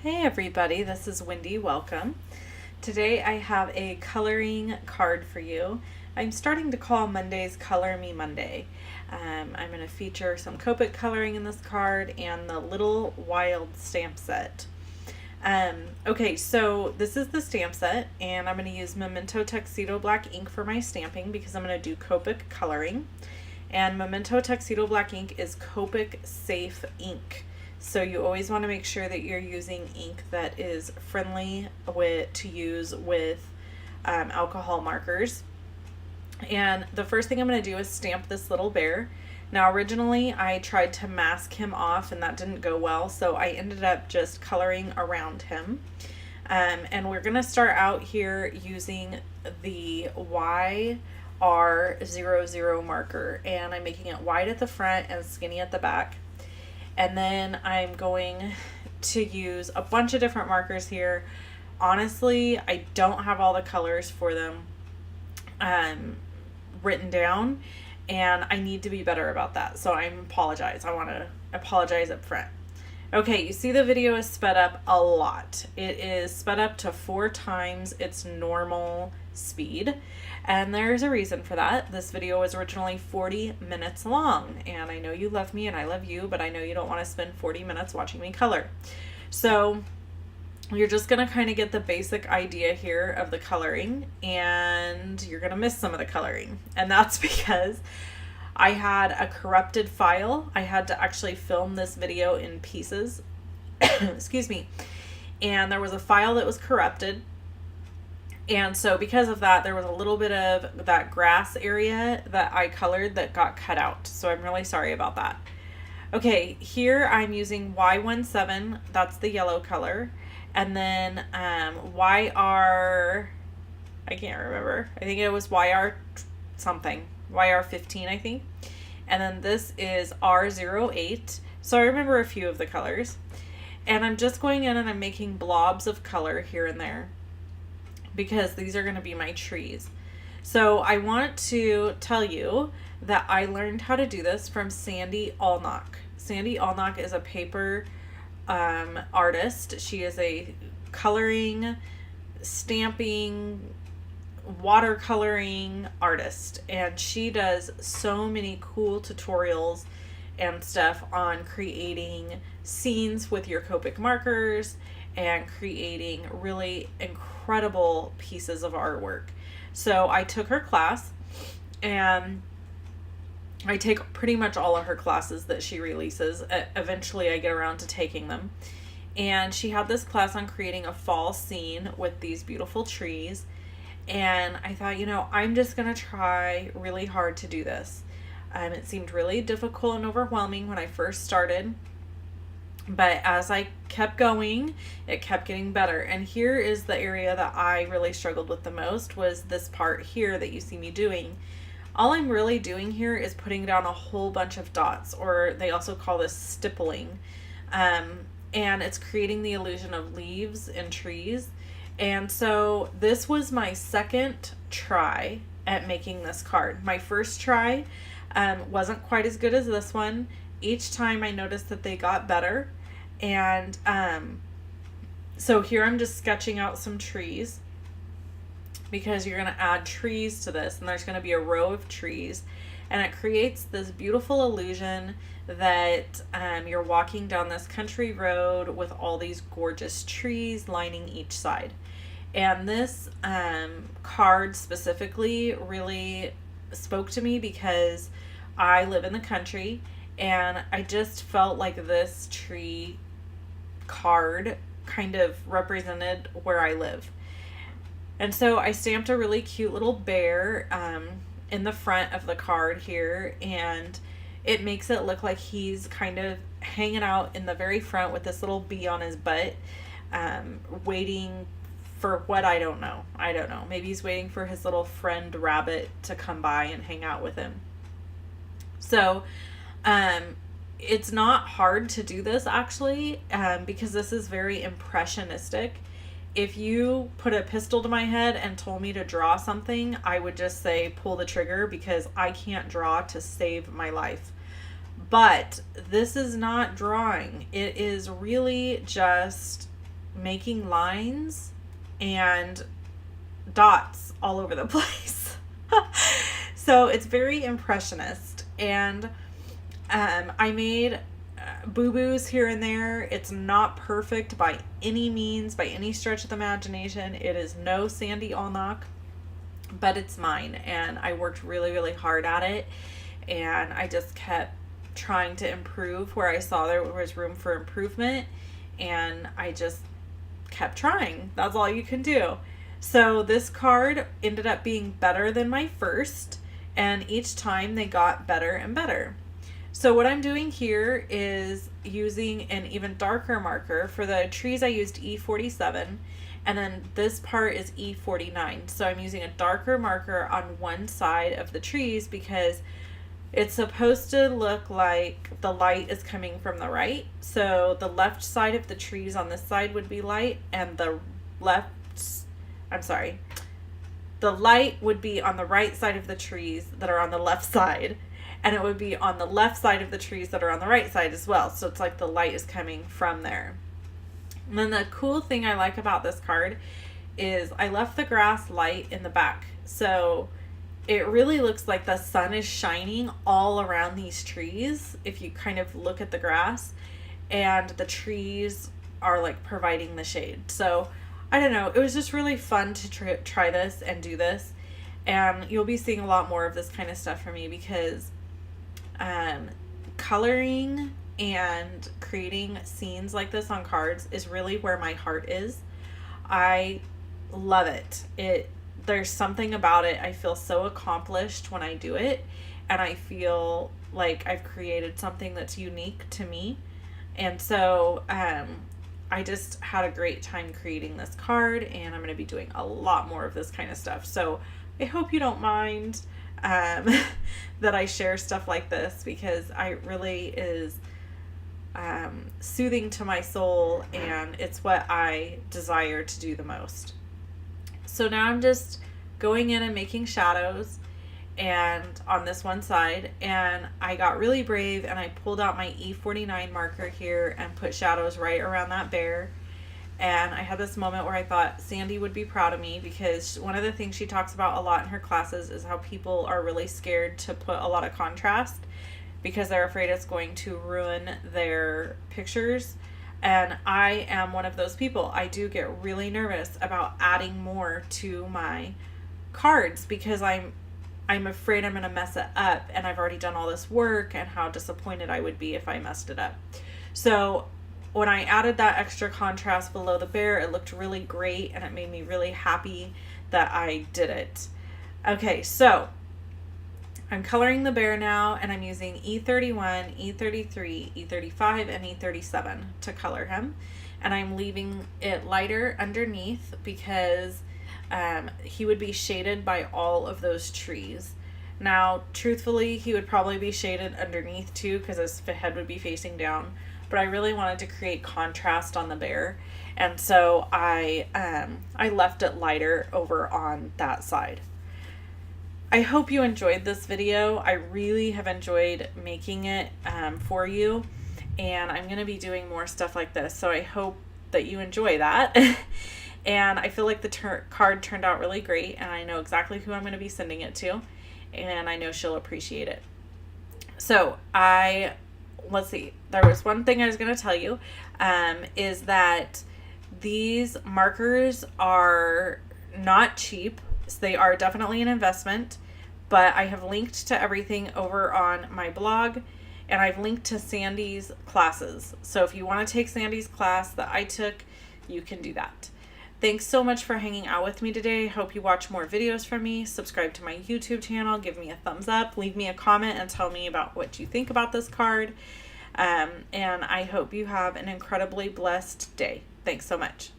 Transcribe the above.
Hey everybody, this is Wendy. Welcome. Today I have a coloring card for you. I'm starting to call Mondays Color Me Monday. I'm going to feature some Copic coloring in this card and the Little Wild stamp set. Okay, so this is the stamp set, and I'm going to use Memento Tuxedo Black ink for my stamping because I'm going to do Copic coloring. And Memento Tuxedo Black ink is Copic safe ink. So you always want to make sure that you're using ink that is friendly to use with alcohol markers. And the first thing I'm going to do is stamp this little bear. Now originally I tried to mask him off and that didn't go well, so I ended up just coloring around him. And we're going to start out here using the YR00 marker, and I'm making it wide at the front and skinny at the back. And then I'm going to use a bunch of different markers here. Honestly, I don't have all the colors for them written down, and I need to be better about that. So I apologize. I want to apologize up front. Okay, you see the video is sped up a lot. It is sped up to 4 times its normal speed, and there's a reason for that. This video was originally 40 minutes long, and I know you love me and I love you, but I know you don't want to spend 40 minutes watching me color. So you're just going to kind of get the basic idea here of the coloring, and you're going to miss some of the coloring, and that's because I had a corrupted file. I had to actually film this video in pieces. Excuse me. And there was a file that was corrupted. And so because of that, there was a little bit of that grass area that I colored that got cut out. So I'm really sorry about that. Okay, here I'm using Y17. That's the yellow color. And then YR, I can't remember. I think it was YR something. YR15, I think. And then this is R08. So I remember a few of the colors. And I'm just going in and I'm making blobs of color here and there, because these are going to be my trees. So I want to tell you that I learned how to do this from Sandy Allnock. Sandy Allnock is a paper artist. She is a coloring, stamping, watercoloring artist, and she does so many cool tutorials and stuff on creating scenes with your Copic markers and creating really incredible pieces of artwork. So I took her class, and I take pretty much all of her classes that she releases. Eventually I get around to taking them. And she had this class on creating a fall scene with these beautiful trees. And I thought, I'm just going to try really hard to do this. It seemed really difficult and overwhelming when I first started. But as I kept going, it kept getting better. And here is the area that I really struggled with the most, was this part here that you see me doing. All I'm really doing here is putting down a whole bunch of dots, or they also call this stippling. And it's creating the illusion of leaves and trees. And so this was my second try at making this card. My first try wasn't quite as good as this one. Each time I noticed that they got better. And so here I'm just sketching out some trees, because you're going to add trees to this, and there's going to be a row of trees, and it creates this beautiful illusion that you're walking down this country road with all these gorgeous trees lining each side. And this card specifically really spoke to me because I live in the country, and I just felt like this tree card kind of represented where I live. And so I stamped a really cute little bear in the front of the card here, and it makes it look like he's kind of hanging out in the very front with this little bee on his butt, waiting for what I don't know. Maybe he's waiting for his little friend rabbit to come by and hang out with him. So it's not hard to do this, actually, because this is very impressionistic. If you put a pistol to my head and told me to draw something, I would just say pull the trigger, because I can't draw to save my life. But this is not drawing. It is really just making lines and dots all over the place. So it's very impressionist, and I made boo-boos here and there. It's not perfect by any means, by any stretch of the imagination. It is no Sandy Allnock, but it's mine, and I worked really, really hard at it, and I just kept trying to improve where I saw there was room for improvement, and I just kept trying. That's all you can do. So this card ended up being better than my first, and each time they got better and better. So what I'm doing here is using an even darker marker. For the trees I used E47, and then this part is E49. So I'm using a darker marker on one side of the trees because it's supposed to look like the light is coming from the right. So the left side of the trees on this side would be light, and the light would be on the right side of the trees that are on the left side, and it would be on the left side of the trees that are on the right side as well. So it's like the light is coming from there. And then the cool thing I like about this card is I left the grass light in the back. So it really looks like the sun is shining all around these trees if you kind of look at the grass, and the trees are like providing the shade. So I don't know, it was just really fun to try this and do this, and you'll be seeing a lot more of this kind of stuff from me because coloring and creating scenes like this on cards is really where my heart is. I love it. There's something about it. I feel so accomplished when I do it, and I feel like I've created something that's unique to me. And so I just had a great time creating this card, and I'm going to be doing a lot more of this kind of stuff. So I hope you don't mind that I share stuff like this, because it really is soothing to my soul, and it's what I desire to do the most. So now I'm just going in and making shadows and on this one side, and I got really brave and I pulled out my E49 marker here and put shadows right around that bear. And I had this moment where I thought Sandy would be proud of me, because one of the things she talks about a lot in her classes is how people are really scared to put a lot of contrast because they're afraid it's going to ruin their pictures. And I am one of those people. I do get really nervous about adding more to my cards because I'm afraid I'm going to mess it up, and I've already done all this work, and how disappointed I would be if I messed it up. So when I added that extra contrast below the bear, it looked really great, and it made me really happy that I did it. Okay, so I'm coloring the bear now, and I'm using E31, E33, E35, and E37 to color him. And I'm leaving it lighter underneath because he would be shaded by all of those trees. Now, truthfully, he would probably be shaded underneath too because his head would be facing down. But I really wanted to create contrast on the bear, and so I left it lighter over on that side. I hope you enjoyed this video. I really have enjoyed making it for you, and I'm going to be doing more stuff like this, so I hope that you enjoy that. And I feel like the card turned out really great, and I know exactly who I'm going to be sending it to, and I know she'll appreciate it. So let's see, there was one thing I was going to tell you, is that these markers are not cheap. So they are definitely an investment, but I have linked to everything over on my blog, and I've linked to Sandy's classes. So if you want to take Sandy's class that I took, you can do that. Thanks so much for hanging out with me today. Hope you watch more videos from me. Subscribe to my YouTube channel. Give me a thumbs up. Leave me a comment and tell me about what you think about this card. And I hope you have an incredibly blessed day. Thanks so much.